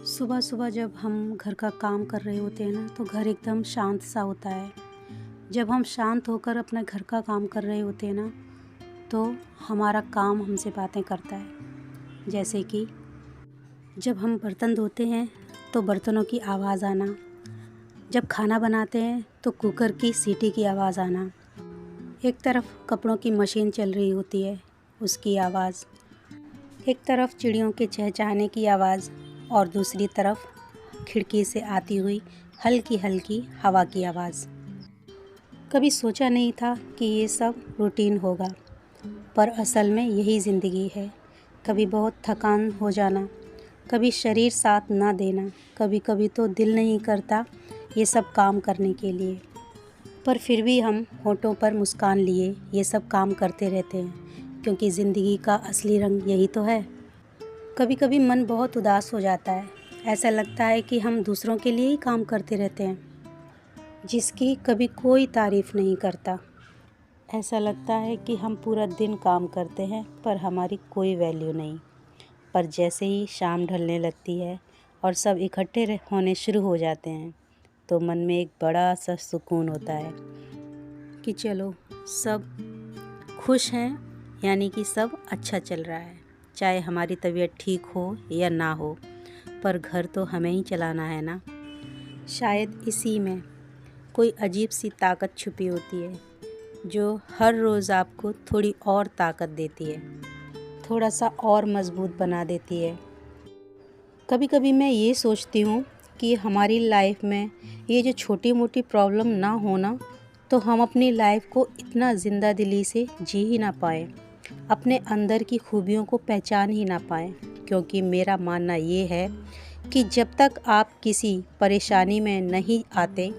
सुबह सुबह जब हम घर का काम कर रहे होते हैं ना तो घर एकदम शांत सा होता है। जब हम शांत होकर अपने घर का काम कर रहे होते हैं ना तो हमारा काम हमसे बातें करता है। जैसे कि जब हम बर्तन धोते हैं तो बर्तनों की आवाज़ आना, जब खाना बनाते हैं तो कुकर की सीटी की आवाज़ आना, एक तरफ कपड़ों की मशीन चल रही होती है उसकी आवाज़, एक तरफ चिड़ियों के चहचहाने की आवाज़ और दूसरी तरफ खिड़की से आती हुई हल्की हल्की हवा की आवाज़। कभी सोचा नहीं था कि ये सब रूटीन होगा, पर असल में यही ज़िंदगी है। कभी बहुत थकान हो जाना, कभी शरीर साथ ना देना, कभी कभी तो दिल नहीं करता ये सब काम करने के लिए, पर फिर भी हम होठों पर मुस्कान लिए ये सब काम करते रहते हैं, क्योंकि ज़िंदगी का असली रंग यही तो है। कभी कभी मन बहुत उदास हो जाता है, ऐसा लगता है कि हम दूसरों के लिए ही काम करते रहते हैं, जिसकी कभी कोई तारीफ़ नहीं करता। ऐसा लगता है कि हम पूरा दिन काम करते हैं पर हमारी कोई वैल्यू नहीं। पर जैसे ही शाम ढलने लगती है और सब इकट्ठे होने शुरू हो जाते हैं तो मन में एक बड़ा सा सुकून होता है कि चलो सब खुश हैं, यानी कि सब अच्छा चल रहा है। चाहे हमारी तबीयत ठीक हो या ना हो, पर घर तो हमें ही चलाना है ना। शायद इसी में कोई अजीब सी ताकत छुपी होती है जो हर रोज़ आपको थोड़ी और ताकत देती है, थोड़ा सा और मज़बूत बना देती है। कभी कभी मैं ये सोचती हूँ कि हमारी लाइफ में ये जो छोटी मोटी प्रॉब्लम ना होना तो हम अपनी लाइफ को इतना ज़िंदा दिली से जी ही ना पाएँ, अपने अंदर की खूबियों को पहचान ही ना पाएँ। क्योंकि मेरा मानना ये है कि जब तक आप किसी परेशानी में नहीं आते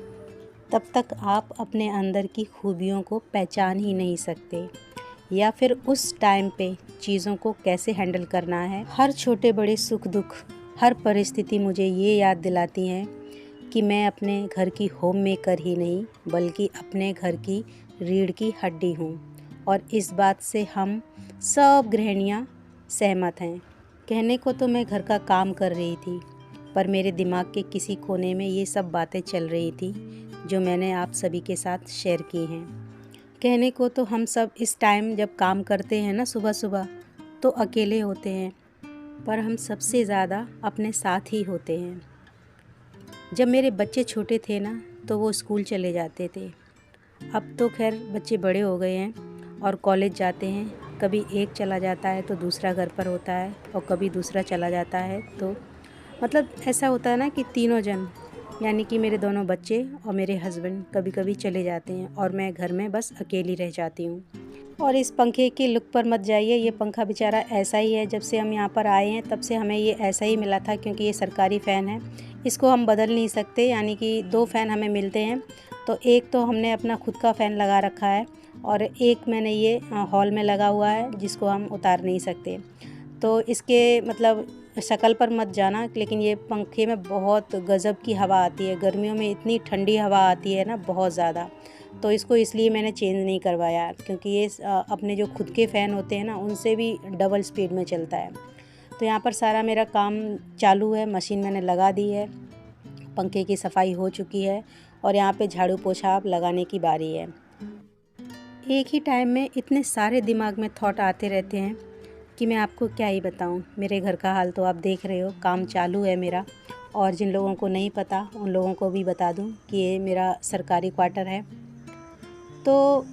तब तक आप अपने अंदर की खूबियों को पहचान ही नहीं सकते, या फिर उस टाइम पे चीज़ों को कैसे हैंडल करना है। हर छोटे बड़े सुख दुख, हर परिस्थिति मुझे ये याद दिलाती है कि मैं अपने घर की होम मेकर ही नहीं बल्कि अपने घर की रीढ़ की हड्डी हूँ, और इस बात से हम सब गृहिणियाँ सहमत हैं। कहने को तो मैं घर का काम कर रही थी, पर मेरे दिमाग के किसी कोने में ये सब बातें चल रही थी जो मैंने आप सभी के साथ शेयर की हैं। कहने को तो हम सब इस टाइम जब काम करते हैं ना सुबह सुबह तो अकेले होते हैं, पर हम सबसे ज़्यादा अपने साथ ही होते हैं। जब मेरे बच्चे छोटे थे ना तो वो स्कूल चले जाते थे। अब तो खैर बच्चे बड़े हो गए हैं और कॉलेज जाते हैं। कभी एक चला जाता है तो दूसरा घर पर होता है, और कभी दूसरा चला जाता है तो मतलब ऐसा होता है ना कि तीनों जन, यानी कि मेरे दोनों बच्चे और मेरे हस्बैंड कभी कभी चले जाते हैं और मैं घर में बस अकेली रह जाती हूँ। और इस पंखे के लुक पर मत जाइए, ये पंखा बेचारा ऐसा ही है। जब से हम यहाँ पर आए हैं तब से हमें ये ऐसा ही मिला था, क्योंकि ये सरकारी फ़ैन है, इसको हम बदल नहीं सकते। यानी कि 2 फ़ैन हमें मिलते हैं, तो एक तो हमने अपना खुद का फ़ैन लगा रखा है और एक मैंने ये हॉल में लगा हुआ है जिसको हम उतार नहीं सकते। तो इसके मतलब शक्ल पर मत जाना, लेकिन ये पंखे में बहुत गज़ब की हवा आती है। गर्मियों में इतनी ठंडी हवा आती है ना, बहुत ज़्यादा। तो इसको इसलिए मैंने चेंज नहीं करवाया, क्योंकि ये अपने जो खुद के फ़ैन होते हैं ना उनसे भी डबल स्पीड में चलता है। तो यहाँ पर सारा मेरा काम चालू है, मशीन मैंने लगा दी है, पंखे की सफाई हो चुकी है और यहाँ पे झाड़ू पोछा अब लगाने की बारी है। एक ही टाइम में इतने सारे दिमाग में थॉट आते रहते हैं कि मैं आपको क्या ही बताऊं। मेरे घर का हाल तो आप देख रहे हो, काम चालू है मेरा। और जिन लोगों को नहीं पता उन लोगों को भी बता दूं कि ये मेरा सरकारी क्वार्टर है। तो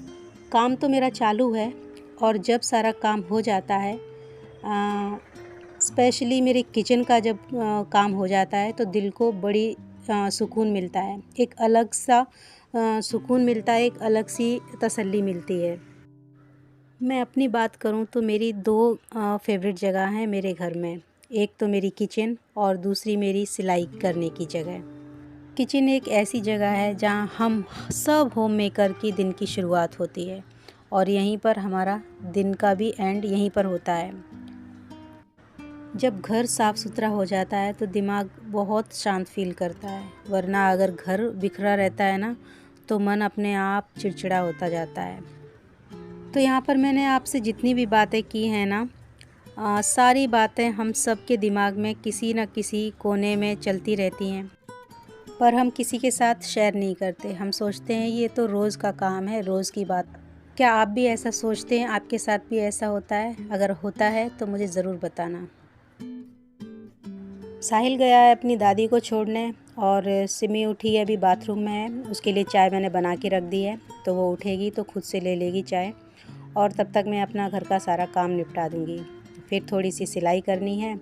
काम तो मेरा चालू है, और जब सारा काम हो जाता है, स्पेशली मेरे किचन का जब काम हो जाता है तो दिल को बड़ी सुकून मिलता है, एक अलग सा सुकून मिलता है, एक अलग सी तसल्ली मिलती है। मैं अपनी बात करूं तो मेरी 2 फेवरेट जगह हैं मेरे घर में। एक तो मेरी किचन और दूसरी मेरी सिलाई करने की जगह। किचन एक ऐसी जगह है जहां हम सब होम मेकर की दिन की शुरुआत होती है, और यहीं पर हमारा दिन का भी एंड यहीं पर होता है। जब घर साफ़ सुथरा हो जाता है तो दिमाग बहुत शांत फील करता है, वरना अगर घर बिखरा रहता है ना तो मन अपने आप चिड़चिड़ा होता जाता है। तो यहाँ पर मैंने आपसे जितनी भी बातें की हैं ना, सारी बातें हम सब के दिमाग में किसी न किसी कोने में चलती रहती हैं, पर हम किसी के साथ शेयर नहीं करते। हम सोचते हैं ये तो रोज़ का काम है, रोज़ की बात। क्या आप भी ऐसा सोचते हैं? आपके साथ भी ऐसा होता है? अगर होता है तो मुझे ज़रूर बताना। साहिल गया है अपनी दादी को छोड़ने और सिमी उठी है, अभी बाथरूम में है। उसके लिए चाय मैंने बना के रख दी है, तो वो उठेगी तो खुद से ले लेगी चाय, और तब तक मैं अपना घर का सारा काम निपटा दूँगी। फिर थोड़ी सी सिलाई करनी है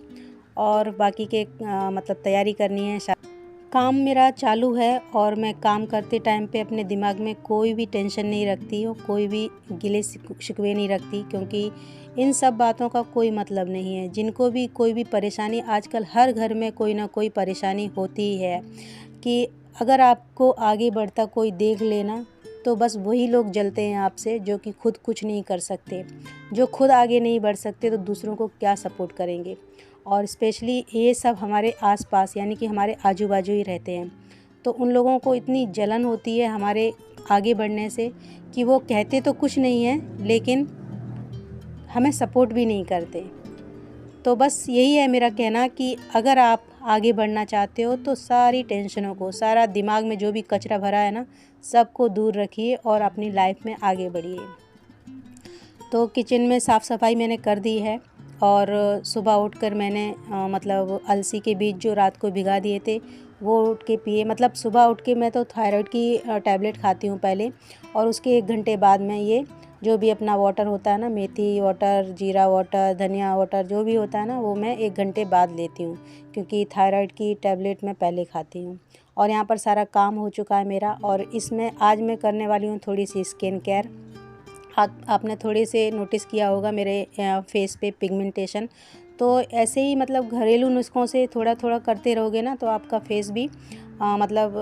और बाकी के मतलब तैयारी करनी है। काम मेरा चालू है और मैं काम करते टाइम पे अपने दिमाग में कोई भी टेंशन नहीं रखती हूँ, कोई भी गिले शिकवे नहीं रखती, क्योंकि इन सब बातों का कोई मतलब नहीं है। जिनको भी कोई भी परेशानी, आजकल हर घर में कोई ना कोई परेशानी होती ही है, कि अगर आपको आगे बढ़ता कोई देख लेना तो बस वही लोग जलते हैं आपसे जो कि खुद कुछ नहीं कर सकते। जो खुद आगे नहीं बढ़ सकते तो दूसरों को क्या सपोर्ट करेंगे। और स्पेशली ये सब हमारे आसपास यानी कि हमारे आजू बाजू ही रहते हैं, तो उन लोगों को इतनी जलन होती है हमारे आगे बढ़ने से कि वो कहते तो कुछ नहीं है लेकिन हमें सपोर्ट भी नहीं करते। तो बस यही है मेरा कहना कि अगर आप आगे बढ़ना चाहते हो तो सारी टेंशनों को, सारा दिमाग में जो भी कचरा भरा है ना, सबको दूर रखिए और अपनी लाइफ में आगे बढ़िए। तो किचन में साफ़ सफाई मैंने कर दी है और सुबह उठकर मैंने मतलब अलसी के बीज जो रात को भिगा दिए थे वो उठ के पिए। मतलब सुबह उठ के मैं तो थायराइड की टैबलेट खाती हूँ पहले, और उसके 1 घंटे बाद मैं ये जो भी अपना वाटर होता है ना, मेथी वाटर, जीरा वाटर, धनिया वाटर, जो भी होता है ना, वो मैं 1 घंटे बाद लेती हूँ, क्योंकि थायराइड की टैबलेट मैं पहले खाती हूँ। और यहाँ पर सारा काम हो चुका है मेरा, और इसमें आज मैं करने वाली हूँ थोड़ी सी स्किन केयर। आपने थोड़े से नोटिस किया होगा मेरे फेस पे पिगमेंटेशन, तो ऐसे ही मतलब घरेलू नुस्ख़ों से थोड़ा थोड़ा करते रहोगे ना तो आपका फेस भी मतलब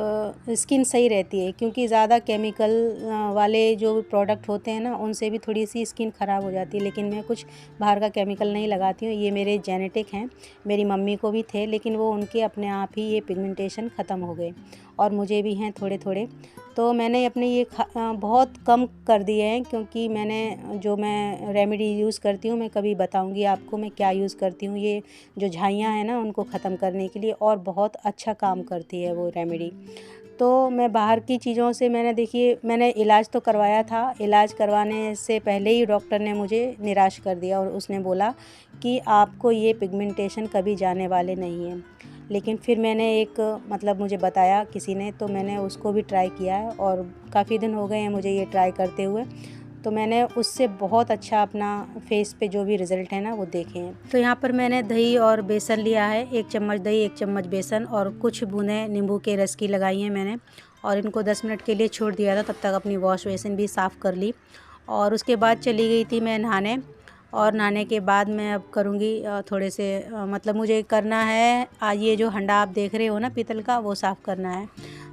स्किन सही रहती है, क्योंकि ज़्यादा केमिकल वाले जो प्रोडक्ट होते हैं ना उनसे भी थोड़ी सी स्किन ख़राब हो जाती है। लेकिन मैं कुछ बाहर का केमिकल नहीं लगाती हूँ, ये मेरे जेनेटिक हैं। मेरी मम्मी को भी थे लेकिन वो उनके अपने आप ही ये पिगमेंटेशन ख़त्म हो गए, और मुझे भी हैं थोड़े थोड़े। तो मैंने अपने ये बहुत कम कर दिए हैं, क्योंकि मैंने जो मैं रेमेडी यूज़ करती हूँ, मैं कभी बताऊँगी आपको मैं क्या यूज़ करती हूँ। ये जो झाइयाँ हैं ना उनको ख़त्म करने के लिए, और बहुत अच्छा काम करती है वो रेमेडी। तो मैं बाहर की चीज़ों से मैंने इलाज तो करवाया था, इलाज करवाने से पहले ही डॉक्टर ने मुझे निराश कर दिया और उसने बोला कि आपको ये पिगमेंटेशन कभी जाने वाले नहीं हैं। लेकिन फिर मैंने एक मतलब मुझे बताया किसी ने, तो मैंने उसको भी ट्राई किया है और काफ़ी दिन हो गए हैं मुझे ये ट्राई करते हुए। तो मैंने उससे बहुत अच्छा अपना फेस पे जो भी रिज़ल्ट है ना वो देखे हैं। तो यहाँ पर मैंने दही और बेसन लिया है, 1 चम्मच दही, 1 चम्मच बेसन, और कुछ बूंदें नींबू के रस की लगाई हैं मैंने, और इनको 10 मिनट के लिए छोड़ दिया था। तब तक अपनी वॉश बेसिन भी साफ़ कर ली, और उसके बाद चली गई थी मैं नहाने। और नहाने के बाद मैं अब करूँगी थोड़े से मतलब मुझे करना है ये जो हंडा आप देख रहे हो ना पीतल का, वो साफ़ करना है।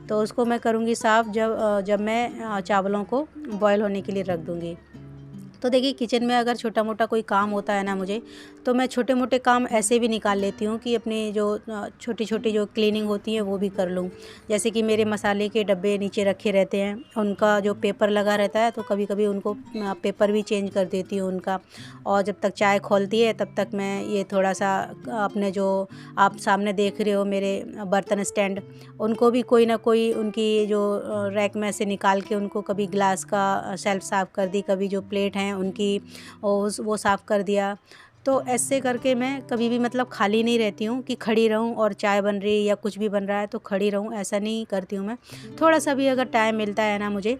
तो उसको मैं करूँगी साफ़ जब मैं चावलों को बॉयल होने के लिए रख दूँगी। तो देखिए किचन में अगर छोटा मोटा कोई काम होता है ना मुझे, तो मैं छोटे मोटे काम ऐसे भी निकाल लेती हूँ कि अपनी जो छोटी छोटी जो क्लीनिंग होती है वो भी कर लूँ। जैसे कि मेरे मसाले के डब्बे नीचे रखे रहते हैं, उनका जो पेपर लगा रहता है, तो कभी कभी उनको पेपर भी चेंज कर देती हूँ उनका। और जब तक चाय खौलती है तब तक मैं ये थोड़ा सा अपने जो आप सामने देख रहे हो मेरे बर्तन स्टैंड, उनको भी कोई ना कोई उनकी जो रैक में से निकाल के उनको कभी ग्लास का शेल्फ साफ़ कर दी, कभी जो प्लेट हैं उनकी वो साफ़ कर दिया। तो ऐसे करके मैं कभी भी मतलब खाली नहीं रहती हूँ कि खड़ी रहूँ और चाय बन रही है या कुछ भी बन रहा है तो खड़ी रहूँ, ऐसा नहीं करती हूँ मैं। थोड़ा सा भी अगर टाइम मिलता है ना मुझे,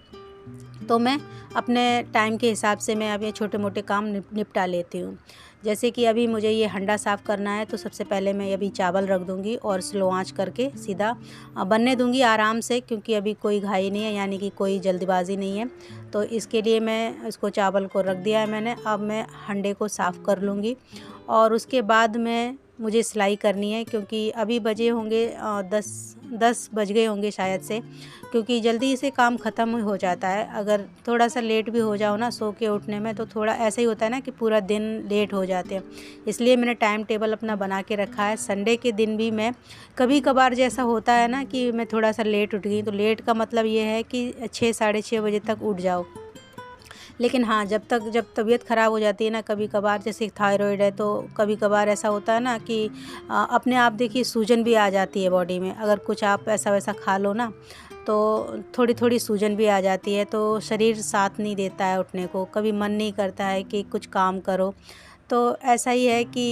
तो मैं अपने टाइम के हिसाब से मैं अब ये छोटे मोटे काम निपटा लेती हूँ। जैसे कि अभी मुझे ये हंडा साफ़ करना है, तो सबसे पहले मैं अभी चावल रख दूँगी और स्लो आंच करके सीधा बनने दूँगी आराम से, क्योंकि अभी कोई घाई नहीं है, यानी कि कोई जल्दबाजी नहीं है। तो इसके लिए मैं इसको चावल को रख दिया है मैंने। अब मैं हंडे को साफ़ कर लूँगी और उसके बाद मुझे सिलाई करनी है, क्योंकि अभी बजे होंगे 10 बज गए होंगे शायद से, क्योंकि जल्दी से काम ख़त्म हो जाता है। अगर थोड़ा सा लेट भी हो जाओ ना सो के उठने में, तो थोड़ा ऐसा ही होता है ना कि पूरा दिन लेट हो जाते हैं। इसलिए मैंने टाइम टेबल अपना बना के रखा है। संडे के दिन भी मैं कभी कभार जैसा होता है ना कि मैं थोड़ा सा लेट उठ गई, तो लेट का मतलब ये है कि 6 साढ़े 6 बजे तक उठ जाओ। लेकिन हाँ, जब तबीयत ख़राब हो जाती है ना कभी कभार, जैसे थायराइड है तो कभी कभार ऐसा होता है ना कि अपने आप देखिए सूजन भी आ जाती है बॉडी में। अगर कुछ आप ऐसा वैसा खा लो ना तो थोड़ी थोड़ी सूजन भी आ जाती है, तो शरीर साथ नहीं देता है उठने को, कभी मन नहीं करता है कि कुछ काम करो। तो ऐसा ही है कि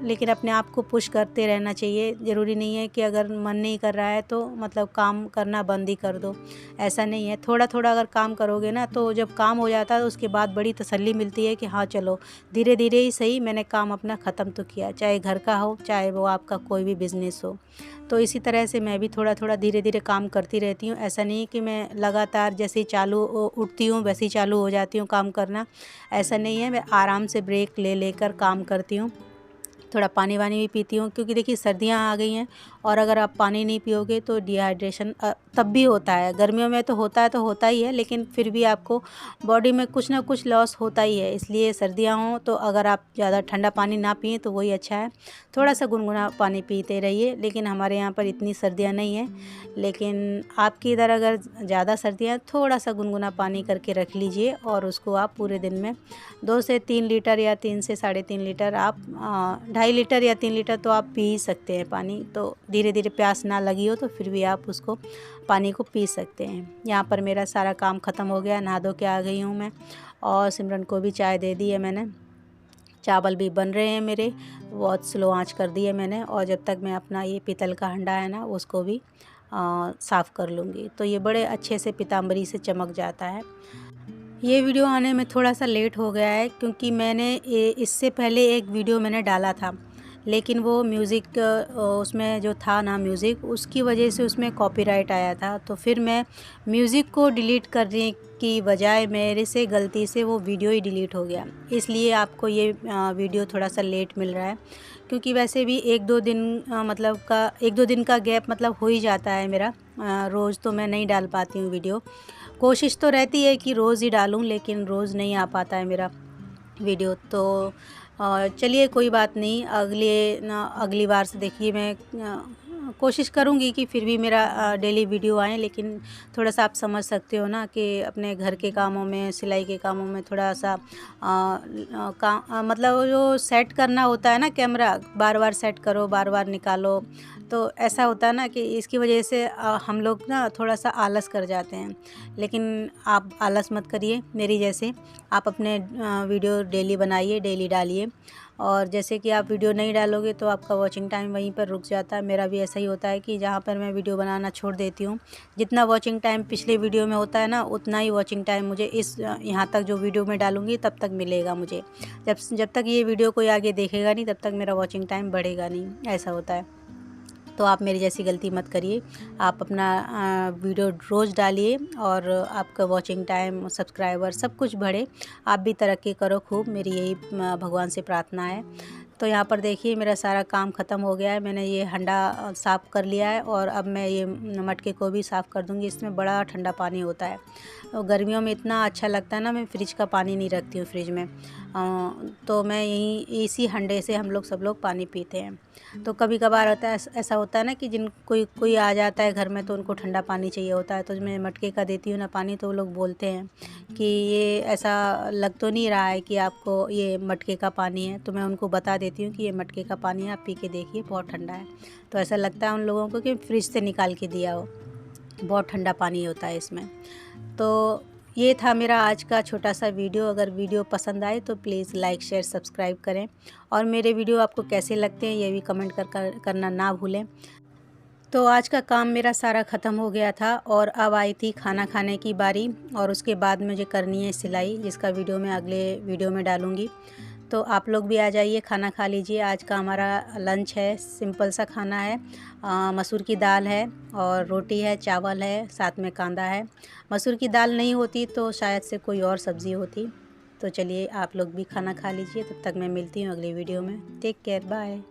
लेकिन अपने आप को पुश करते रहना चाहिए। ज़रूरी नहीं है कि अगर मन नहीं कर रहा है तो मतलब काम करना बंद ही कर दो, ऐसा नहीं है। थोड़ा थोड़ा अगर काम करोगे ना तो जब काम हो जाता है तो उसके बाद बड़ी तसल्ली मिलती है कि हाँ चलो, धीरे धीरे ही सही मैंने काम अपना ख़त्म तो किया, चाहे घर का हो चाहे वो आपका कोई भी बिज़नेस हो। तो इसी तरह से मैं भी थोड़ा थोड़ा धीरे धीरे काम करती रहती हूँ। ऐसा नहीं कि मैं लगातार जैसे ही उठती हूँ वैसे ही चालू हो जाती हूँ काम करना, ऐसा नहीं है। मैं आराम से ब्रेक ले लेकर काम करती हूँ। थोड़ा पानी वानी भी पीती हूँ, क्योंकि देखिए सर्दियाँ आ गई हैं और अगर आप पानी नहीं पियोगे तो डिहाइड्रेशन तब भी होता है। गर्मियों में तो होता ही है, लेकिन फिर भी आपको बॉडी में कुछ ना कुछ लॉस होता ही है। इसलिए सर्दियाँ हों तो अगर आप ज़्यादा ठंडा पानी ना पिएँ तो वही अच्छा है। थोड़ा सा गुनगुना पानी पीते रहिए। लेकिन हमारे यहाँ पर इतनी सर्दियाँ नहीं हैं, लेकिन आपकी इधर अगर ज़्यादा सर्दियाँ हैं, थोड़ा सा गुनगुना पानी करके रख लीजिए और उसको आप पूरे दिन में 2 से 3 लीटर या 3 से 3.5 लीटर आप 2.5 लीटर या 3 लीटर तो आप पी ही सकते हैं पानी। तो धीरे धीरे प्यास ना लगी हो तो फिर भी आप उसको पानी को पी सकते हैं। यहाँ पर मेरा सारा काम ख़त्म हो गया, नहा धो के आ गई हूँ मैं, और सिमरन को भी चाय दे दी है मैंने। चावल भी बन रहे हैं मेरे, बहुत स्लो आंच कर दी है मैंने। और जब तक मैं अपना ये पीतल का हंडा है ना उसको भी साफ़ कर लूँगी, तो ये बड़े अच्छे से पीताम्बरी से चमक जाता है। ये वीडियो आने में थोड़ा सा लेट हो गया है, क्योंकि मैंने इससे पहले एक वीडियो मैंने डाला था, लेकिन वो म्यूज़िक उसमें जो था ना म्यूज़िक, उसकी वजह से उसमें कॉपीराइट आया था। तो फिर मैं म्यूज़िक को डिलीट करने की बजाय मेरे से गलती से वो वीडियो ही डिलीट हो गया। इसलिए आपको ये वीडियो थोड़ा सा लेट मिल रहा है, क्योंकि वैसे भी 1-2 दिन मतलब का 1-2 दिन का गैप मतलब हो ही जाता है मेरा। रोज़ तो मैं नहीं डाल पाती हूँ वीडियो। कोशिश तो रहती है कि रोज़ ही डालूं, लेकिन रोज़ नहीं आ पाता है मेरा वीडियो। तो चलिए कोई बात नहीं, अगली बार से देखिए मैं कोशिश करूँगी कि फिर भी मेरा डेली वीडियो आए। लेकिन थोड़ा सा आप समझ सकते हो ना कि अपने घर के कामों में, सिलाई के कामों में थोड़ा सा मतलब जो सेट करना होता है ना, कैमरा बार बार सेट करो, बार बार निकालो, तो ऐसा होता है ना कि इसकी वजह से हम लोग ना थोड़ा सा आलस कर जाते हैं। लेकिन आप आलस मत करिए मेरी जैसे, आप अपने वीडियो डेली बनाइए, डेली डालिए। और जैसे कि आप वीडियो नहीं डालोगे तो आपका वॉचिंग टाइम वहीं पर रुक जाता है। मेरा भी ऐसा ही होता है कि जहाँ पर मैं वीडियो बनाना छोड़ देती हूँ, जितना वॉचिंग टाइम पिछले वीडियो में होता है ना, उतना ही वॉचिंग टाइम मुझे इस यहाँ तक जो वीडियो में डालूँगी तब तक मिलेगा मुझे। जब तक ये वीडियो कोई आगे देखेगा नहीं तब तक मेरा वॉचिंग टाइम बढ़ेगा नहीं, ऐसा होता है। तो आप मेरी जैसी गलती मत करिए, आप अपना वीडियो रोज़ डालिए और आपका वॉचिंग टाइम, सब्सक्राइबर सब कुछ बढ़े, आप भी तरक्की करो खूब, मेरी यही भगवान से प्रार्थना है। तो यहाँ पर देखिए मेरा सारा काम ख़त्म हो गया है। मैंने ये हंडा साफ़ कर लिया है और अब मैं ये मटके को भी साफ़ कर दूँगी। इसमें बड़ा ठंडा पानी होता है, और गर्मियों में इतना अच्छा लगता है ना, मैं फ्रिज का पानी नहीं रखती हूँ फ्रिज में। तो मैं यहीं इसी हंडे से हम लोग सब लोग पानी पीते हैं। तो कभी कभार होता है, ऐसा होता है ना कि कोई आ जाता है घर में तो उनको ठंडा पानी चाहिए होता है, तो मैं मटके का देती हूँ ना पानी, तो वो लोग बोलते हैं कि ये ऐसा लग तो नहीं रहा है कि आपको ये मटके का पानी है। तो मैं उनको बता देती हूँ कि ये मटके का पानी है, आप पी के देखिए बहुत ठंडा है। तो ऐसा लगता है उन लोगों को कि फ्रिज से निकाल के दिया हो, बहुत ठंडा पानी होता है इसमें। तो ये था मेरा आज का छोटा सा वीडियो। अगर वीडियो पसंद आए तो प्लीज़ लाइक, शेयर, सब्सक्राइब करें, और मेरे वीडियो आपको कैसे लगते हैं ये भी कमेंट करना ना भूलें। तो आज का काम मेरा सारा ख़त्म हो गया था और अब आई थी खाना खाने की बारी, और उसके बाद मुझे करनी है सिलाई, जिसका वीडियो मैं अगले वीडियो में डालूँगी। तो आप लोग भी आ जाइए, खाना खा लीजिए। आज का हमारा लंच है, सिंपल सा खाना है। मसूर की दाल है और रोटी है, चावल है, साथ में कांदा है। मसूर की दाल नहीं होती तो शायद से कोई और सब्ज़ी होती। तो चलिए आप लोग भी खाना खा लीजिए, तब तक मैं मिलती हूँ अगली वीडियो में। Take care, bye.